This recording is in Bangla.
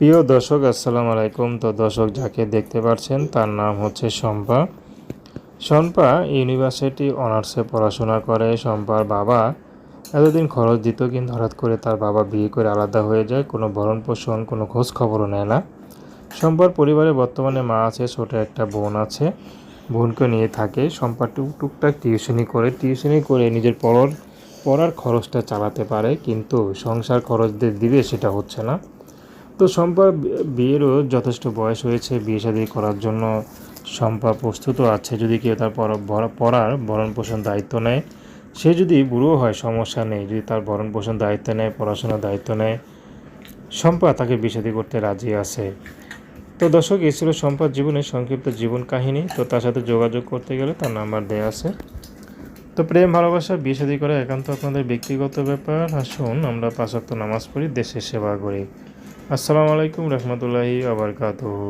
প্রিয় দর্শক আসসালামু আলাইকুম। তো দর্শক যাকে দেখতে পাচ্ছেন তার নাম হচ্ছে শম্পা। শম্পা ইউনিভার্সিটি অনার্সে পড়াশোনা করে। শম্পার বাবা এতদিন খরচ দিত, কিন্তু হঠাৎ করে তার বাবা বিয়ে করে আলাদা হয়ে যায়, কোনো ভরণ পোষণ কোনো খোঁজ খবরও নেয় না। শম্পার পরিবারে বর্তমানে মা আছে, ছোট একটা বোন আছে, বোনকে নিয়ে থাকে। শম্পা টুকটাক টিউশনি করে নিজের পড়ার খরচটা চালাতে পারে, কিন্তু সংসার খরচ দিবে সেটা হচ্ছে না। তো শম্পার বিয়েরও যথেষ্ট বয়স হয়েছে, বিয়ে শাদী করার জন্য শম্পা প্রস্তুতও আছে। যদি কেউ তার পড়ার ভরণ পোষণ দায়িত্ব নেয়, সে যদি বুড়ো হয় সমস্যা নেই, যদি তার ভরণ পোষণ দায়িত্ব নেয়, পড়াশোনার দায়িত্ব নেয়, শম্পা তাকে বিয়ে শাদী করতে রাজি আছে। তো দর্শক, এই ছিল শম্পার জীবনের সংক্ষিপ্ত জীবন কাহিনী। তো তার সাথে যোগাযোগ করতে গেলে তার নাম্বার দেওয়া আছে। তো প্রেম ভালোবাসা বিয়ে শাদী করা একান্ত আপনাদের ব্যক্তিগত ব্যাপার। আসুন আমরা 5 ওয়াক্ত নামাজ পড়ি, দেশের সেবা করি। আসসালামু আলাইকুম রহমতুল্লাহি ওয়া বারাকাতুহু।